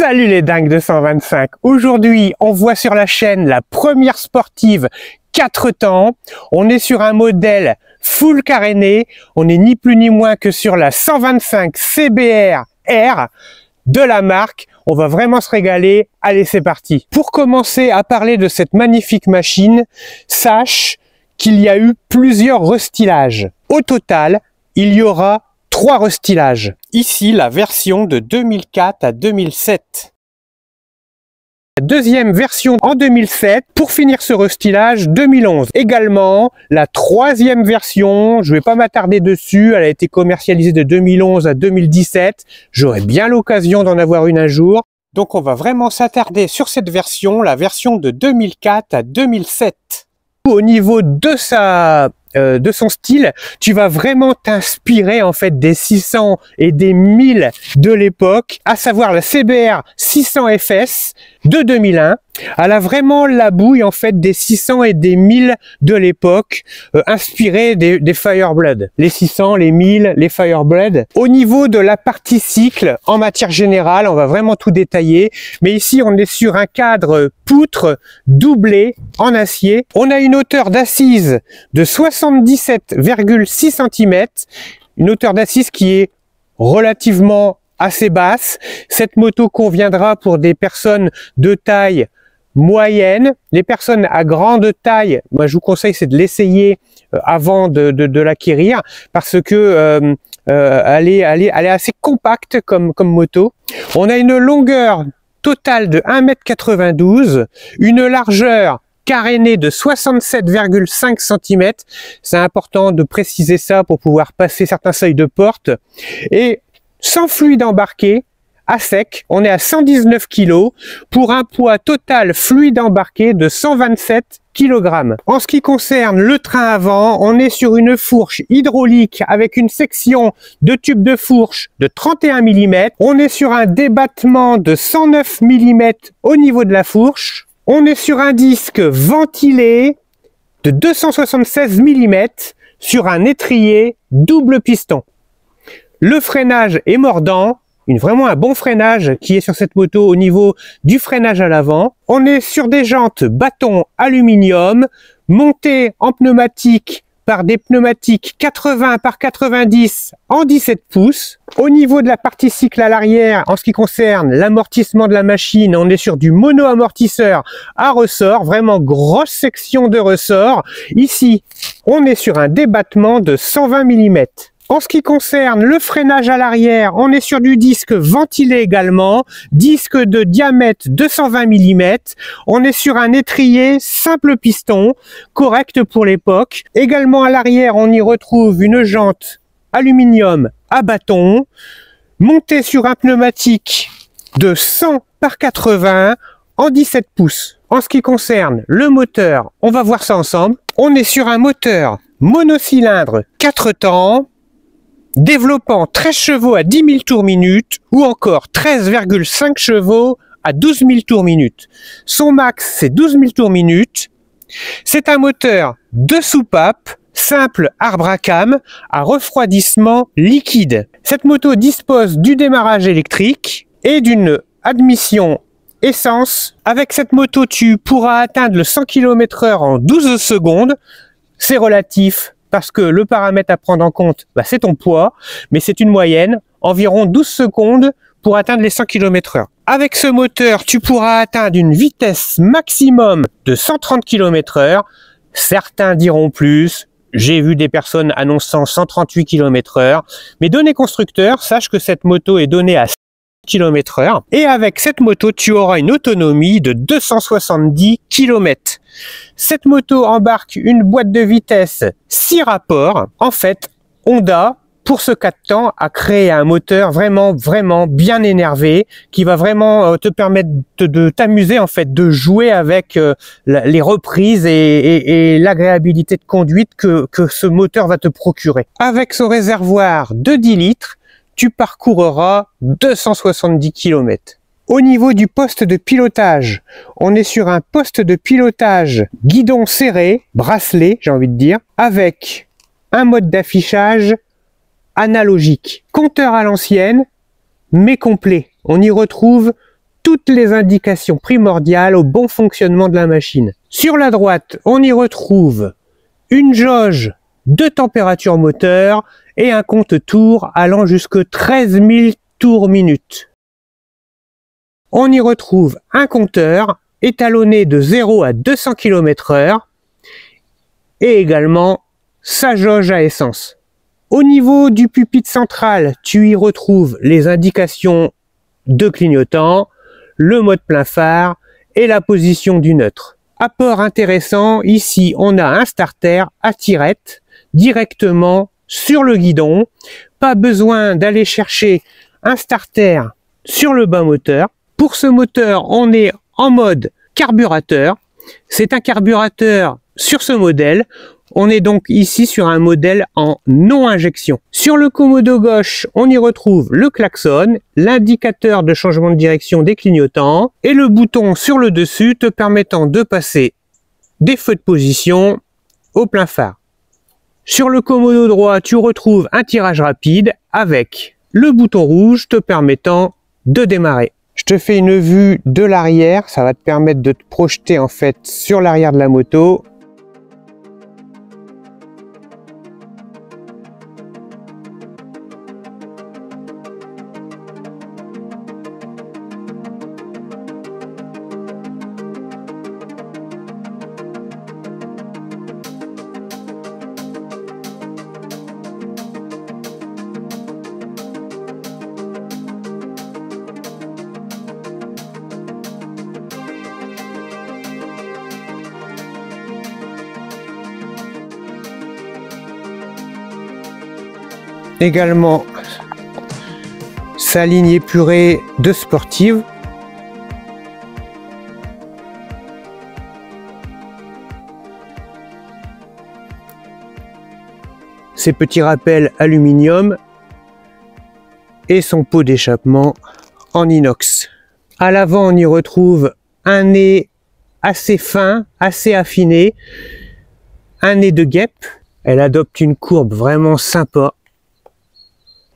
Salut les dingues de 125. Aujourd'hui, on voit sur la chaîne la première sportive 4 temps. On est sur un modèle full caréné. On est ni plus ni moins que sur la 125 CBR R de la marque. On va vraiment se régaler. Allez, c'est parti. Pour commencer à parler de cette magnifique machine, sache qu'il y a eu plusieurs restylages. Au total, il y aura 3 restylages. Ici, la version de 2004 à 2007. La deuxième version en 2007, pour finir ce restylage 2011. Également, la troisième version, je ne vais pas m'attarder dessus, elle a été commercialisée de 2011 à 2017. J'aurai bien l'occasion d'en avoir une un jour. Donc on va vraiment s'attarder sur cette version, la version de 2004 à 2007. Au niveau de son style, tu vas vraiment t'inspirer en fait des 600 et des 1000 de l'époque, à savoir la CBR 600 FS de 2001. Elle a vraiment la bouille en fait des 600 et des 1000 de l'époque, inspirée des Fireblood. Les 600, les 1000, les Fireblood. Au niveau de la partie cycle, en matière générale, on va vraiment tout détailler. Mais ici, on est sur un cadre poutre doublé en acier. On a une hauteur d'assise de 77,6 cm. Une hauteur d'assise qui est relativement assez basse. Cette moto conviendra pour des personnes de taille moyenne. Les personnes à grande taille, moi je vous conseille c'est de l'essayer avant de l'acquérir parce que elle est assez compacte comme moto. On a une longueur totale de 1,92 m, une largeur carénée de 67,5 cm. C'est important de préciser ça pour pouvoir passer certains seuils de porte. Et sans fluide embarqué, à sec, on est à 119 kg pour un poids total fluide embarqué de 127 kg. En ce qui concerne le train avant, on est sur une fourche hydraulique avec une section de tube de fourche de 31 mm. On est sur un débattement de 109 mm au niveau de la fourche. On est sur un disque ventilé de 276 mm sur un étrier double piston. Le freinage est mordant. Vraiment un bon freinage qui est sur cette moto au niveau du freinage à l'avant. On est sur des jantes bâton aluminium montées en pneumatique par des pneumatiques 80 par 90 en 17 pouces. Au niveau de la partie cycle à l'arrière, en ce qui concerne l'amortissement de la machine, on est sur du mono-amortisseur à ressort, vraiment grosse section de ressort. Ici, on est sur un débattement de 120 mm. En ce qui concerne le freinage à l'arrière, on est sur du disque ventilé également, disque de diamètre 220 mm. On est sur un étrier simple piston, correct pour l'époque. Également à l'arrière, on y retrouve une jante aluminium à bâton, montée sur un pneumatique de 100 par 80 en 17 pouces. En ce qui concerne le moteur, on va voir ça ensemble. On est sur un moteur monocylindre 4 temps, développant 13 chevaux à 10 000 tours minute ou encore 13,5 chevaux à 12 000 tours minute. Son max, c'est 12 000 tours minute. C'est un moteur de soupape, simple arbre à cam, à refroidissement liquide. Cette moto dispose du démarrage électrique et d'une admission essence. Avec cette moto, tu pourras atteindre le 100 km/h en 12 secondes. C'est relatif, parce que le paramètre à prendre en compte, c'est ton poids, mais c'est une moyenne, environ 12 secondes pour atteindre les 100 km/h. Avec ce moteur, tu pourras atteindre une vitesse maximum de 130 km/h. Certains diront plus, j'ai vu des personnes annonçant 138 km/h, mais données constructeurs, sache que cette moto est donnée à km/h. Et avec cette moto, tu auras une autonomie de 270 km. Cette moto embarque une boîte de vitesse 6 rapports. En fait, Honda, pour ce 4 temps, a créé un moteur vraiment bien énervé qui va vraiment te permettre de t'amuser, en fait, de jouer avec les reprises et l'agréabilité de conduite que ce moteur va te procurer. Avec ce réservoir de 10 litres, tu parcourras 270 km. Au niveau du poste de pilotage, on est sur un poste de pilotage guidon serré, bracelet, j'ai envie de dire, avec un mode d'affichage analogique. Compteur à l'ancienne, mais complet. On y retrouve toutes les indications primordiales au bon fonctionnement de la machine. Sur la droite, on y retrouve une jauge de température moteur et un compte-tours allant jusqu'à 13 000 tours minute. On y retrouve un compteur étalonné de 0 à 200 km/h et également sa jauge à essence. Au niveau du pupitre central, tu y retrouves les indications de clignotant, le mode plein phare et la position du neutre. Apport intéressant, ici on a un starter à tirette directement sur le guidon. Pas besoin d'aller chercher un starter sur le bas moteur. Pour ce moteur, on est en mode carburateur. C'est un carburateur sur ce modèle. On est donc ici sur un modèle en non-injection. Sur le commodo gauche, on y retrouve le klaxon, l'indicateur de changement de direction des clignotants et le bouton sur le dessus te permettant de passer des feux de position au plein phare. Sur le commodo droit, tu retrouves un tirage rapide avec le bouton rouge te permettant de démarrer. Je te fais une vue de l'arrière, ça va te permettre de te projeter en fait sur l'arrière de la moto. Également sa ligne épurée de sportive. Ses petits rappels aluminium et son pot d'échappement en inox. À l'avant, on y retrouve un nez assez fin, assez affiné, un nez de guêpe. Elle adopte une courbe vraiment sympa.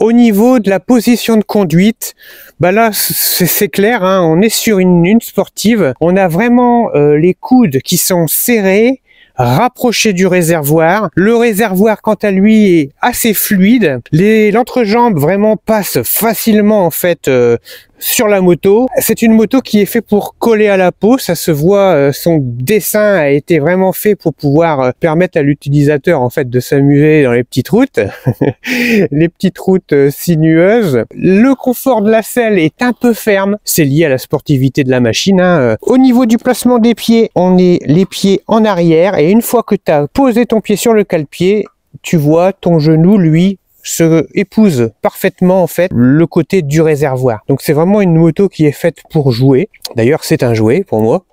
Au niveau de la position de conduite, bah là c'est clair, hein, on est sur une sportive. On a vraiment les coudes qui sont serrés, rapprochés du réservoir. Le réservoir quant à lui est assez fluide. L'entrejambe vraiment passe facilement en fait sur la moto. C'est une moto qui est faite pour coller à la peau, ça se voit, son dessin a été vraiment fait pour pouvoir permettre à l'utilisateur en fait de s'amuser dans les petites routes, les petites routes sinueuses. Le confort de la selle est un peu ferme, c'est lié à la sportivité de la machine, hein. Au niveau du placement des pieds, on est les pieds en arrière et une fois que tu as posé ton pied sur le cale-pied, tu vois ton genou lui se épouse parfaitement en fait le côté du réservoir. Donc c'est vraiment une moto qui est faite pour jouer. D'ailleurs c'est un jouet pour moi.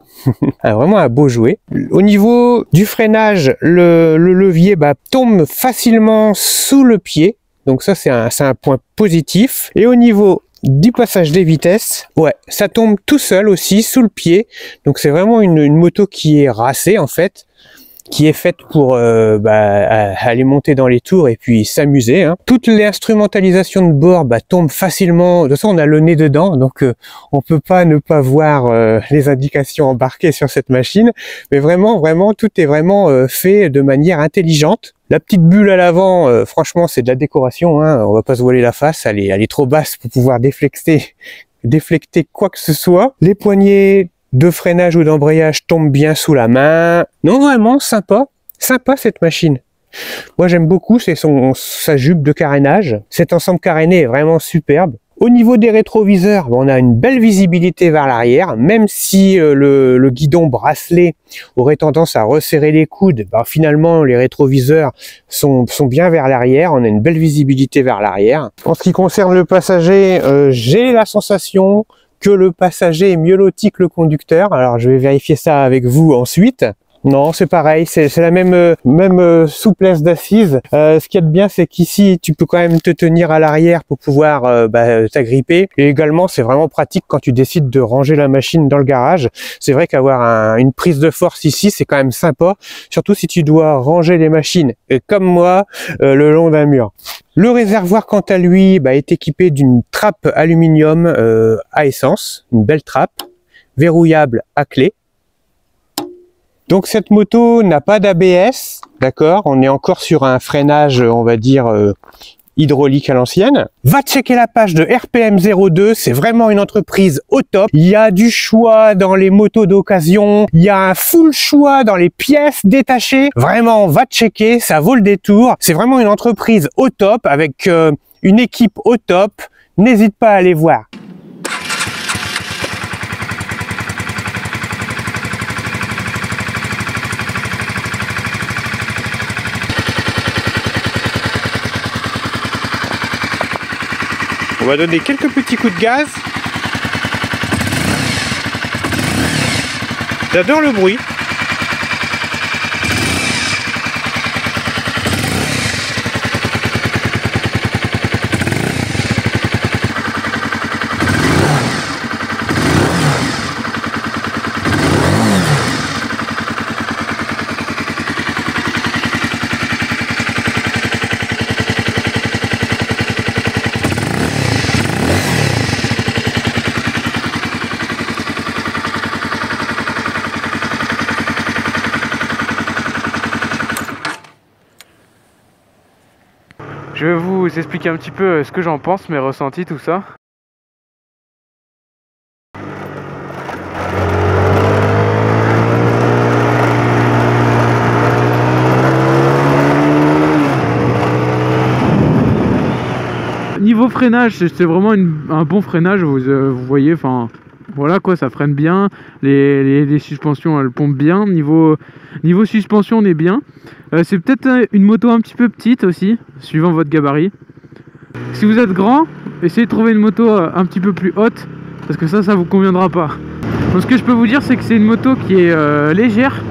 Vraiment un beau jouet. Au niveau du freinage, le levier tombe facilement sous le pied. Donc ça c'est un point positif. Et au niveau du passage des vitesses, ouais, ça tombe tout seul aussi sous le pied. Donc c'est vraiment une moto qui est racée en fait, qui est faite pour aller monter dans les tours et puis s'amuser, hein. Toute l'instrumentalisation de bord tombe facilement. De toute façon, on a le nez dedans, donc on peut pas ne pas voir les indications embarquées sur cette machine. Mais vraiment, tout est vraiment fait de manière intelligente. La petite bulle à l'avant, franchement, c'est de la décoration, hein. On va pas se voiler la face, elle est trop basse pour pouvoir déflecter quoi que ce soit. Les poignées de freinage ou d'embrayage tombe bien sous la main. Non, vraiment sympa cette machine. Moi j'aime beaucoup, c'est sa jupe de carénage. Cet ensemble caréné est vraiment superbe. Au niveau des rétroviseurs, on a une belle visibilité vers l'arrière, même si le guidon bracelet aurait tendance à resserrer les coudes, finalement les rétroviseurs sont bien vers l'arrière, on a une belle visibilité vers l'arrière. En ce qui concerne le passager, j'ai la sensation que le passager est mieux loti que le conducteur. Alors je vais vérifier ça avec vous ensuite. Non, c'est pareil, c'est la même souplesse d'assise. Ce qu'il y a de bien, c'est qu'ici, tu peux quand même te tenir à l'arrière pour pouvoir t'agripper. Et également, c'est vraiment pratique quand tu décides de ranger la machine dans le garage. C'est vrai qu'avoir une prise de force ici, c'est quand même sympa, surtout si tu dois ranger les machines, comme moi, le long d'un mur. Le réservoir, quant à lui, est équipé d'une trappe aluminium à essence, une belle trappe, verrouillable à clé. Donc cette moto n'a pas d'ABS, d'accord, on est encore sur un freinage, on va dire, hydraulique à l'ancienne. Va checker la page de RPM02, c'est vraiment une entreprise au top. Il y a du choix dans les motos d'occasion, il y a un full choix dans les pièces détachées. Vraiment, va checker, ça vaut le détour. C'est vraiment une entreprise au top avec une équipe au top. N'hésite pas à aller voir. On va donner quelques petits coups de gaz. J'adore le bruit. Je vais vous expliquer un petit peu ce que j'en pense, mes ressentis, tout ça. Niveau freinage, c'est vraiment un bon freinage, vous voyez, enfin voilà quoi, ça freine bien, les suspensions elles pompent bien, niveau suspension on est bien. C'est peut-être une moto un petit peu petite aussi, suivant votre gabarit. Si vous êtes grand, essayez de trouver une moto un petit peu plus haute, parce que ça vous conviendra pas. Donc ce que je peux vous dire, c'est que c'est une moto qui est légère,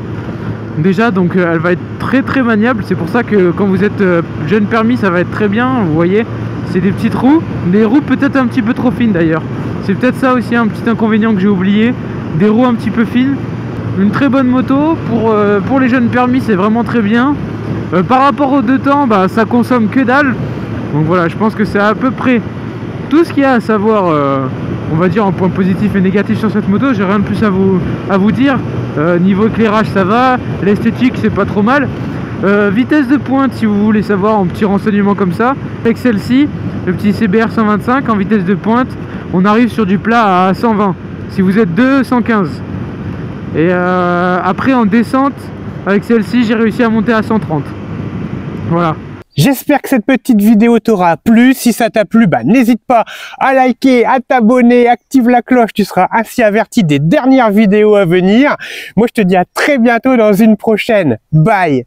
déjà, donc elle va être très maniable. C'est pour ça que quand vous êtes jeune permis, ça va être très bien, vous voyez. C'est des petites roues, des roues peut-être un petit peu trop fines d'ailleurs. C'est peut-être ça aussi un petit inconvénient que j'ai oublié, des roues un petit peu fines. Une très bonne moto, pour les jeunes permis c'est vraiment très bien. Par rapport aux deux temps, ça consomme que dalle. Donc voilà, je pense que c'est à peu près tout ce qu'il y a à savoir, on va dire en point positif et négatif sur cette moto. J'ai rien de plus à vous dire. Niveau éclairage ça va, l'esthétique c'est pas trop mal. Vitesse de pointe, si vous voulez savoir un petit renseignement comme ça, avec celle-ci, le petit CBR 125 en vitesse de pointe, on arrive sur du plat à 120. Si vous êtes 2, 115. Et après en descente, avec celle-ci, j'ai réussi à monter à 130. Voilà. J'espère que cette petite vidéo t'aura plu. Si ça t'a plu, n'hésite pas à liker, à t'abonner, active la cloche, tu seras ainsi averti des dernières vidéos à venir. Moi, je te dis à très bientôt dans une prochaine. Bye!